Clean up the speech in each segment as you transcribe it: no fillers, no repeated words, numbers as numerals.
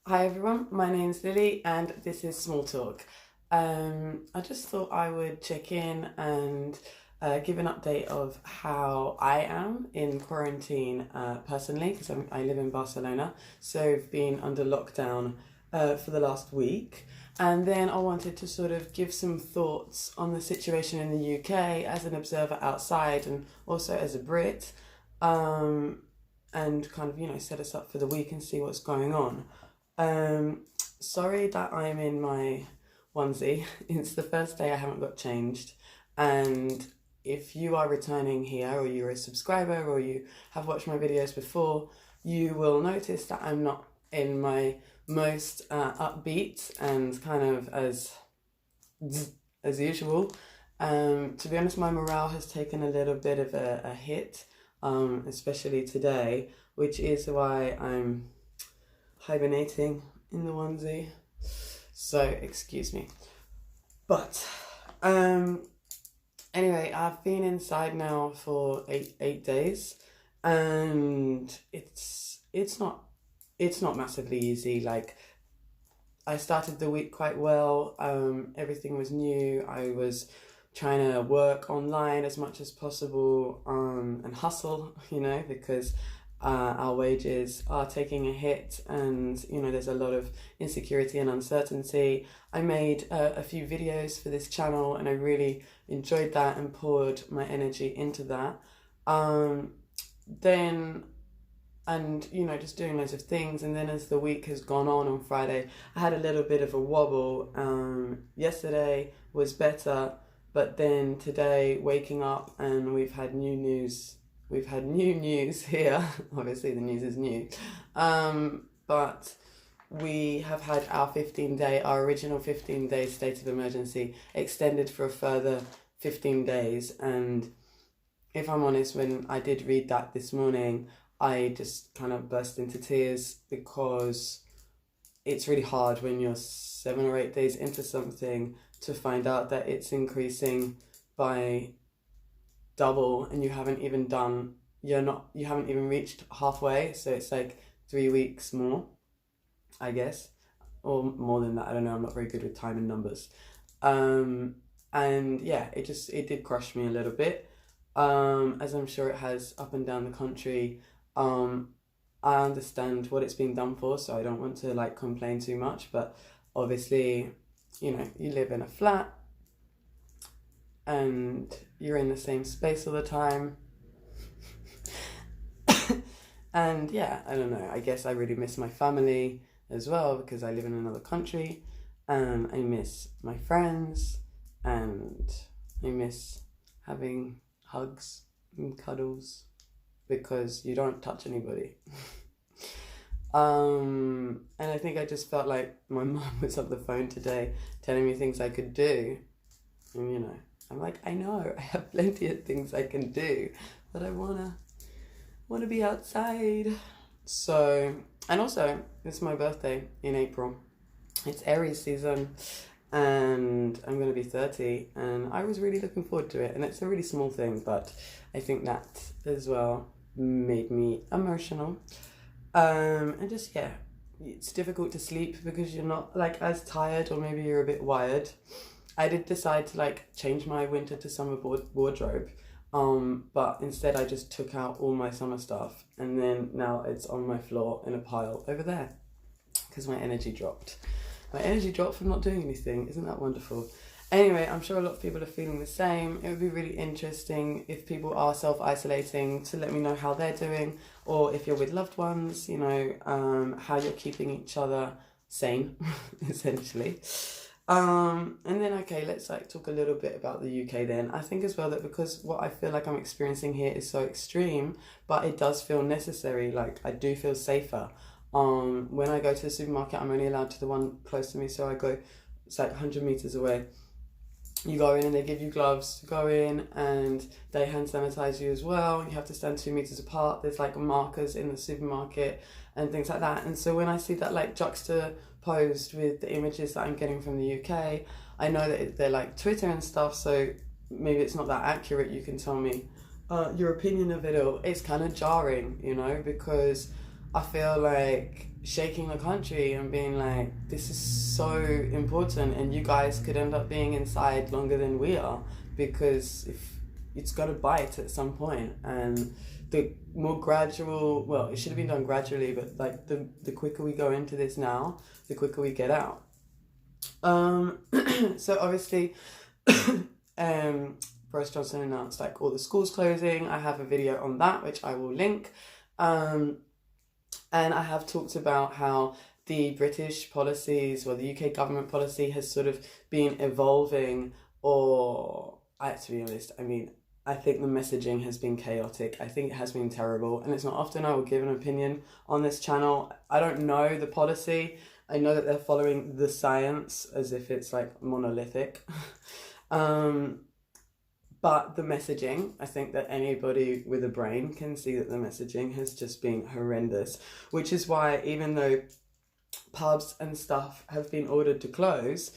Hi everyone, my name's Lily and this is Small Talk. I just thought I would check in and give an update of how I am in quarantine personally, because I live in Barcelona, so I've been under lockdown for the last week. And then I wanted to sort of give some thoughts on the situation in the UK as an observer outside and also as a Brit, and kind of, set us up for the week and see what's going on. Sorry that I'm in my onesie. It's the first day I haven't got changed. And if you are returning here or you're a subscriber or you have watched my videos before, you will notice that I'm not in my most upbeat and kind of as usual. To be honest, my morale has taken a little bit of a hit, especially today, which is why I'm hibernating in the onesie, so excuse me. But anyway, I've been inside now for eight days, and it's not massively easy. Like, I started the week quite well. Everything was new. I was trying to work online as much as possible, and hustle, because our wages are taking a hit, and there's a lot of insecurity and uncertainty. I made a few videos for this channel and I really enjoyed that and poured my energy into that. Just doing loads of things, and then as the week has gone on Friday I had a little bit of a wobble. Yesterday was better, but then today waking up and we've had new news here. Obviously the news is new, but we have had our original 15-day state of emergency extended for a further 15 days. And if I'm honest, when I did read that this morning, I just kind of burst into tears, because it's really hard when you're 7 or 8 days into something to find out that it's increasing by double, and you haven't even reached halfway. So it's like 3 weeks more, I guess, or more than that. I don't know, I'm not very good with time and numbers. And yeah, it did crush me a little bit, as I'm sure it has up and down the country. I understand what it's being done for, so I don't want to complain too much, but obviously, you live in a flat and you're in the same space all the time. And yeah, I don't know, I guess I really miss my family as well, because I live in another country, and I miss my friends, and I miss having hugs and cuddles, because you don't touch anybody. And I think I just felt like my mum was on the phone today telling me things I could do, and I'm like, I know, I have plenty of things I can do, but I wanna be outside. So, and also, it's my birthday in April. It's Aries season, and I'm gonna be 30, and I was really looking forward to it. And it's a really small thing, but I think that as well made me emotional. And just, yeah, it's difficult to sleep because you're not as tired, or maybe you're a bit wired. I did decide to change my winter to summer wardrobe, but instead I just took out all my summer stuff, and then now it's on my floor in a pile over there, because my energy dropped. My energy dropped from not doing anything. Isn't that wonderful? Anyway, I'm sure a lot of people are feeling the same. It would be really interesting if people are self-isolating to let me know how they're doing, or if you're with loved ones, how you're keeping each other sane, essentially. And then, okay, let's talk a little bit about the UK then. I think as well that because what I feel like I'm experiencing here is so extreme, but it does feel necessary. I do feel safer. When I go to the supermarket, I'm only allowed to the one close to me, so it's 100 meters away. You go in and they give you gloves to go in, and they hand sanitize you as well. You have to stand 2 meters apart. There's markers in the supermarket and things like that. And so when I see that juxtaposed with the images that I'm getting from the UK, I know that they're Twitter and stuff, so maybe it's not that accurate. You can tell me your opinion of it all. It's kind of jarring, because I feel like shaking the country and being like, this is so important, and you guys could end up being inside longer than we are, because if it's got to bite at some point. And the more gradual, well, it should have been done gradually, but like the quicker we go into this now, the quicker we get out. So obviously, Boris Johnson announced like all the schools closing. I have a video on that which I will link. And I have talked about how the British policies, or the UK government policy, has sort of been evolving, or, to be honest, I mean, I think the messaging has been chaotic. I think it has been terrible, and it's not often I will give an opinion on this channel. I don't know the policy. I know that they're following the science as if it's like monolithic. But the messaging, I think that anybody with a brain can see that the messaging has just been horrendous, which is why even though pubs and stuff have been ordered to close,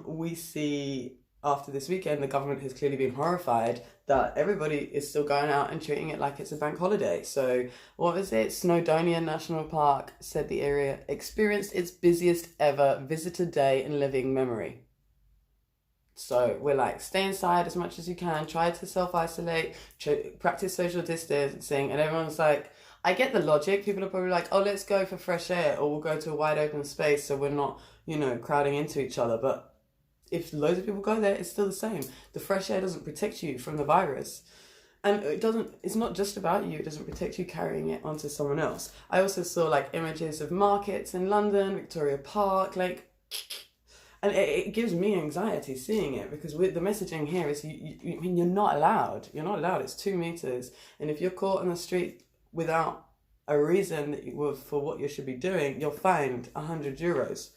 we see after this weekend the government has clearly been horrified that everybody is still going out and treating it like it's a bank holiday. So what was it? Snowdonia National Park said the area experienced its busiest ever visitor day in living memory. So we're like, stay inside as much as you can, try to self-isolate, practice social distancing, and everyone's like, I get the logic. People are probably like, oh, let's go for fresh air, or we'll go to a wide open space so we're not, crowding into each other. But if loads of people go there, it's still the same. The fresh air doesn't protect you from the virus. And it's not just about you, it doesn't protect you carrying it onto someone else. I also saw like images of markets in London, Victoria Park, like... And it gives me anxiety seeing it, because the messaging here is, you're not allowed. You're not allowed. It's 2 meters. And if you're caught on the street without a reason for what you should be doing, you're fined €100.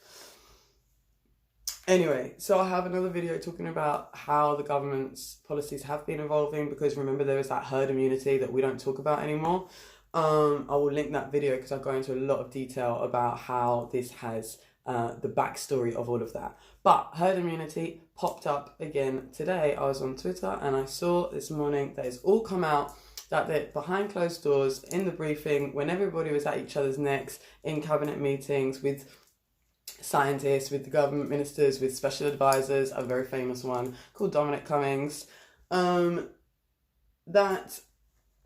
Anyway, so I have another video talking about how the government's policies have been evolving, because remember there was that herd immunity that we don't talk about anymore. I will link that video because I go into a lot of detail about how this has... the backstory of all of that. But herd immunity popped up again today. I was on Twitter and I saw this morning that it's all come out, that they're behind closed doors in the briefing, when everybody was at each other's necks in cabinet meetings with scientists, with the government ministers, with special advisors, a very famous one called Dominic Cummings, that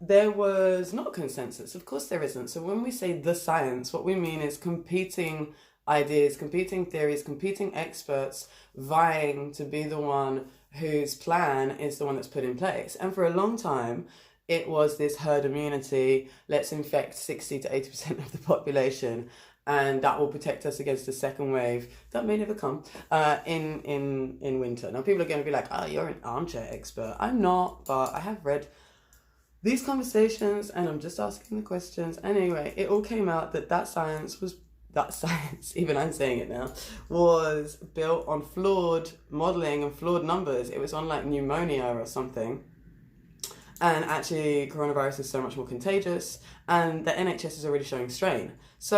there was not consensus. Of course there isn't. So when we say the science, what we mean is competing ideas, competing theories, competing experts vying to be the one whose plan is the one that's put in place. And for a long time, it was this herd immunity, let's infect 60 to 80% of the population, and that will protect us against a second wave that may never come in winter. Now, people are going to be like, oh, you're an armchair expert. I'm not, but I have read these conversations and I'm just asking the questions. Anyway, it all came out that science, even I'm saying it now, was built on flawed modelling and flawed numbers. It was on like pneumonia or something. And actually, coronavirus is so much more contagious, and the NHS is already showing strain. So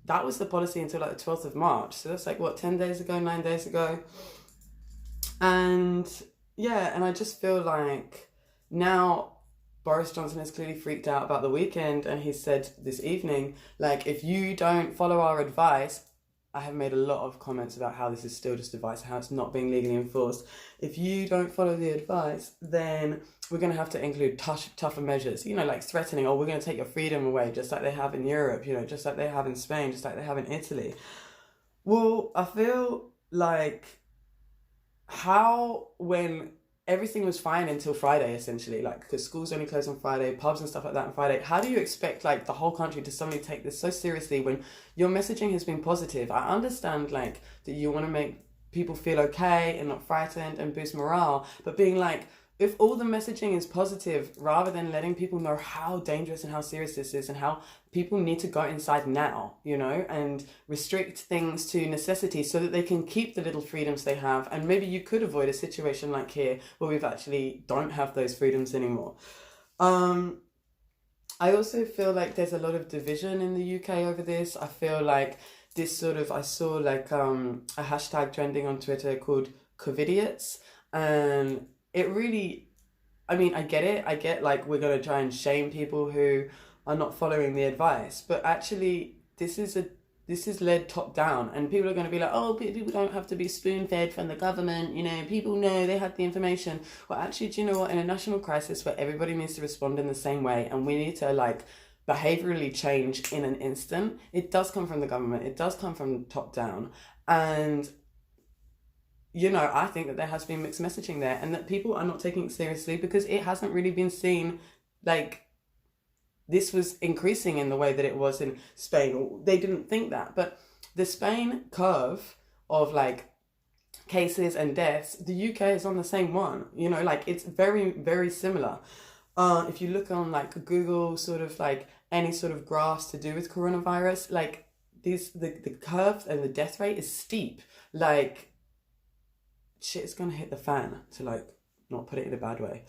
that was the policy until like the 12th of March. So that's like, 9 days ago? And yeah, and I just feel like now Boris Johnson is clearly freaked out about the weekend, and he said this evening, like, if you don't follow our advice, I have made a lot of comments about how this is still just advice, how it's not being legally enforced. If you don't follow the advice, then we're going to have to include tougher measures, like threatening, we're going to take your freedom away, just like they have in Europe, just like they have in Spain, just like they have in Italy. Well, I feel like when everything was fine until Friday, essentially, because schools only closed on Friday, pubs and stuff like that on Friday. How do you expect the whole country to suddenly take this so seriously when your messaging has been positive? I understand that you want to make people feel okay and not frightened and boost morale, but being if all the messaging is positive, rather than letting people know how dangerous and how serious this is and how people need to go inside now, and restrict things to necessity so that they can keep the little freedoms they have. And maybe you could avoid a situation like here where we've actually don't have those freedoms anymore. I also feel like there's a lot of division in the UK over this. I feel like this I saw a hashtag trending on Twitter called COVIDiots, and it really, I get it. I get we're going to try and shame people who are not following the advice, but actually this is led top down, and people are going to be like, oh, people don't have to be spoon fed from the government. You know, people know, they have the information. Well, actually, do you know what? In a national crisis where everybody needs to respond in the same way, and we need to like behaviorally change in an instant, it does come from the government. It does come from top down, and you know, I think that there has been mixed messaging there, and that people are not taking it seriously because it hasn't really been seen like this was increasing in the way that it was in Spain. They didn't think that. But the Spain curve of like cases and deaths, the UK is on the same one. You know, like it's very, very similar. If you look on like Google, sort of like any sort of graphs to do with coronavirus, like the curve and the death rate is steep. Like shit is gonna hit the fan, to like not put it in a bad way.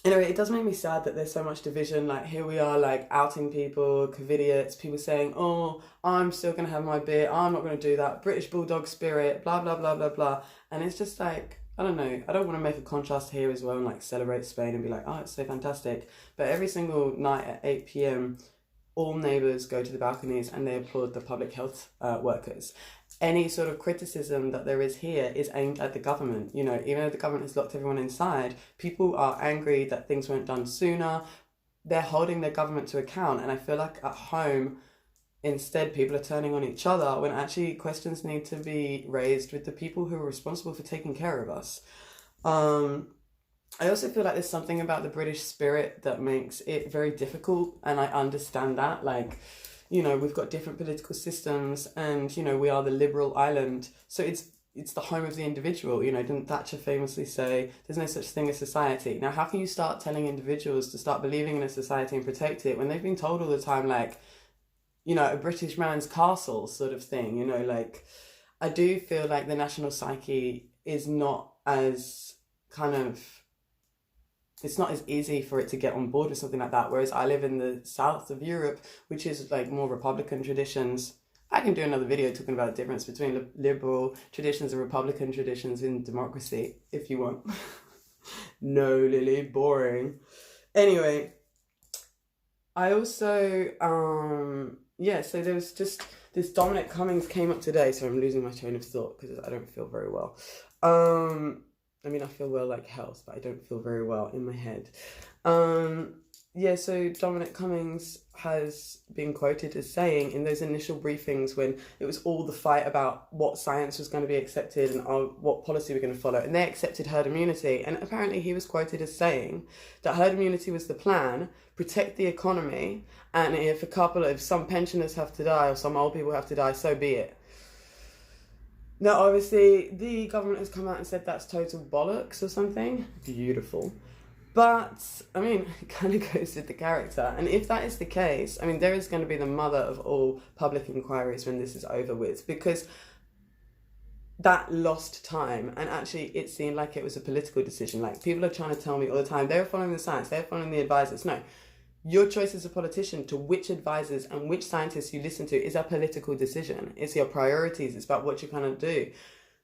Anyway, it does make me sad that there's so much division. Like, here we are, like, outing people, COVIDiots, people saying, oh, I'm still going to have my beer, I'm not going to do that, British Bulldog spirit, blah, blah, blah, blah, blah. And it's just like, I don't know, I don't want to make a contrast here as well and, like, celebrate Spain and be like, oh, it's so fantastic. But every single night at 8 p.m, all neighbours go to the balconies and they applaud the public health workers. Any sort of criticism that there is here is aimed at the government. You know, even though the government has locked everyone inside, people are angry that things weren't done sooner. They're holding their government to account. And I feel like at home, instead, people are turning on each other when actually questions need to be raised with the people who are responsible for taking care of us. I also feel like there's something about the British spirit that makes it very difficult. And I understand that, like, you know, we've got different political systems and, you know, we are the liberal island. So it's the home of the individual. You know, didn't Thatcher famously say, there's no such thing as society? Now, how can you start telling individuals to start believing in a society and protect it when they've been told all the time, like, you know, a British man's castle sort of thing, you know, like, I do feel like the national psyche is not as kind of, it's not as easy for it to get on board with something like that. Whereas I live in the south of Europe, which is like more Republican traditions. I can do another video talking about the difference between liberal traditions and Republican traditions in democracy, if you want. No, Lily, boring. Anyway, I also, so there was just this Dominic Cummings came up today. So I'm losing my train of thought because I don't feel very well. I mean, I feel well like health, but I don't feel very well in my head. So Dominic Cummings has been quoted as saying in those initial briefings when it was all the fight about what science was going to be accepted and what policy we're going to follow, and they accepted herd immunity. And apparently he was quoted as saying that herd immunity was the plan, protect the economy, and if some pensioners have to die or some old people have to die, so be it. Now, obviously, the government has come out and said that's total bollocks or something. Beautiful. But, I mean, it kind of goes with the character. And if that is the case, I mean, there is going to be the mother of all public inquiries when this is over with. Because that lost time, and actually it seemed like it was a political decision. Like, people are trying to tell me all the time, they're following the science, they're following the advisors. No. Your choice as a politician to which advisors and which scientists you listen to is a political decision. It's your priorities. It's about what you kind of do.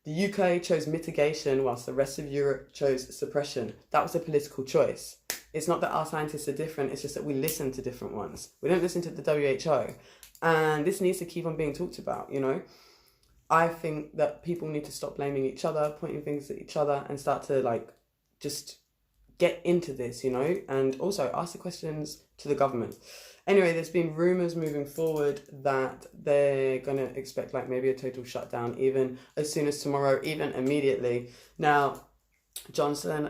The UK chose mitigation whilst the rest of Europe chose suppression. That was a political choice. It's not that our scientists are different. It's just that we listen to different ones. We don't listen to the WHO. And this needs to keep on being talked about, you know. I think that people need to stop blaming each other, pointing fingers at each other, and start to, like, just get into this, you know, and also ask the questions to the government. Anyway, there's been rumours moving forward that they're going to expect like maybe a total shutdown even as soon as tomorrow, even immediately. Now, Johnson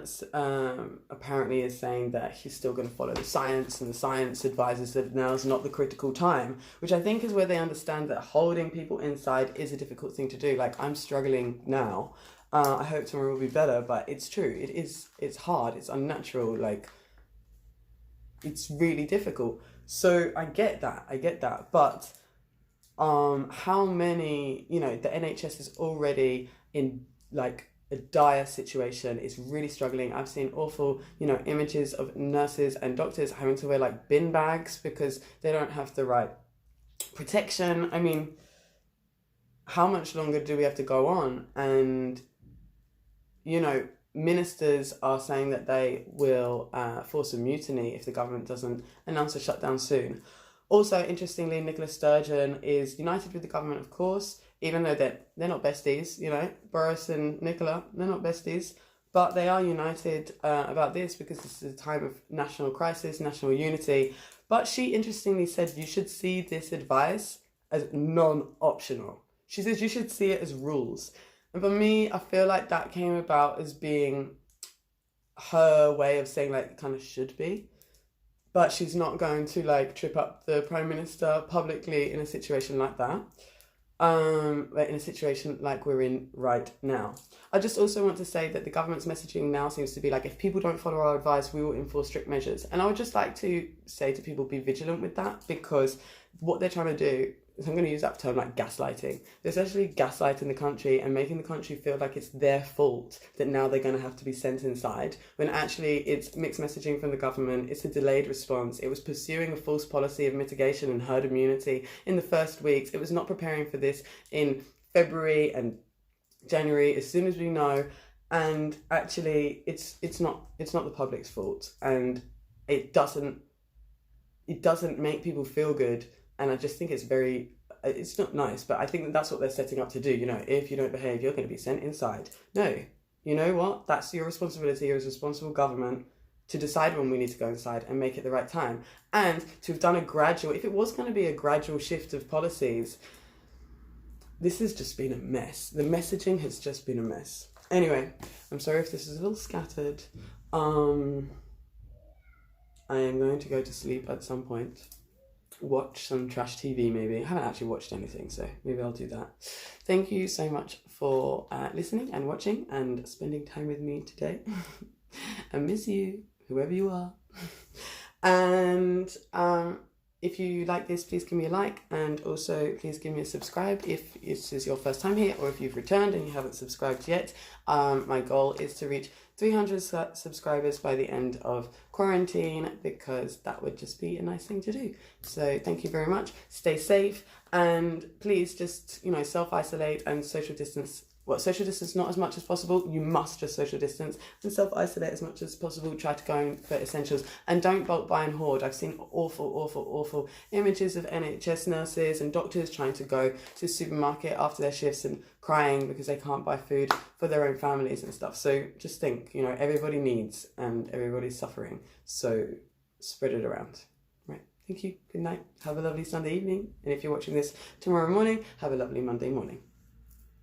apparently is saying that he's still going to follow the science, and the science advises that now's not the critical time, which I think is where they understand that holding people inside is a difficult thing to do. Like, I'm struggling now. I hope tomorrow will be better, but it's true. It's hard. It's unnatural. Like, it's really difficult. So I get that. But how many, you know, the NHS is already in like a dire situation. It's really struggling. I've seen awful, you know, images of nurses and doctors having to wear like bin bags because they don't have the right protection. I mean, how much longer do we have to go on? And, you know, ministers are saying that they will force a mutiny if the government doesn't announce a shutdown soon. Also, interestingly, Nicola Sturgeon is united with the government, of course, even though they're not besties, you know, Boris and Nicola, they're not besties, but they are united about this because this is a time of national crisis, national unity. But she interestingly said you should see this advice as non-optional. She says you should see it as rules. And for me, I feel like that came about as being her way of saying like it kind of should be. But she's not going to like trip up the Prime Minister publicly in a situation like that. In a situation like we're in right now. I just also want to say that the government's messaging now seems to be like, if people don't follow our advice, we will enforce strict measures. And I would just like to say to people, be vigilant with that, because what they're trying to do, I'm going to use that term like gaslighting. They're essentially gaslighting the country and making the country feel like it's their fault that now they're going to have to be sent inside, when actually it's mixed messaging from the government. It's a delayed response. It was pursuing a false policy of mitigation and herd immunity in the first weeks. It was not preparing for this in February and January, as soon as we know. And actually it's not the public's fault, and it doesn't make people feel good. And I just think it's not nice, but I think that's what they're setting up to do. You know, if you don't behave, you're going to be sent inside. No, you know what? That's your responsibility as a responsible government to decide when we need to go inside and make it the right time. And to have done if it was going to be a gradual shift of policies, this has just been a mess. The messaging has just been a mess. Anyway, I'm sorry if this is a little scattered. I am going to go to sleep at some point. Watch some trash TV maybe. I haven't actually watched anything, so maybe I'll do that. Thank you so much for listening and watching and spending time with me today. I miss you, whoever you are. And if you like this, please give me a like, and also please give me a subscribe if this is your first time here, or if you've returned and you haven't subscribed yet. My goal is to reach 300 subscribers by the end of quarantine, because that would just be a nice thing to do. So thank you very much. Stay safe, and please just, you know, self-isolate and social distance. Well, social distance not as much as possible. You must just social distance and self-isolate as much as possible. Try to go for essentials, and don't bulk buy and hoard. I've seen awful images of NHS nurses and doctors trying to go to the supermarket after their shifts and crying because they can't buy food for their own families and stuff. So just think, you know, everybody needs and everybody's suffering. So spread it around. Right. Thank you. Good night. Have a lovely Sunday evening. And if you're watching this tomorrow morning, have a lovely Monday morning.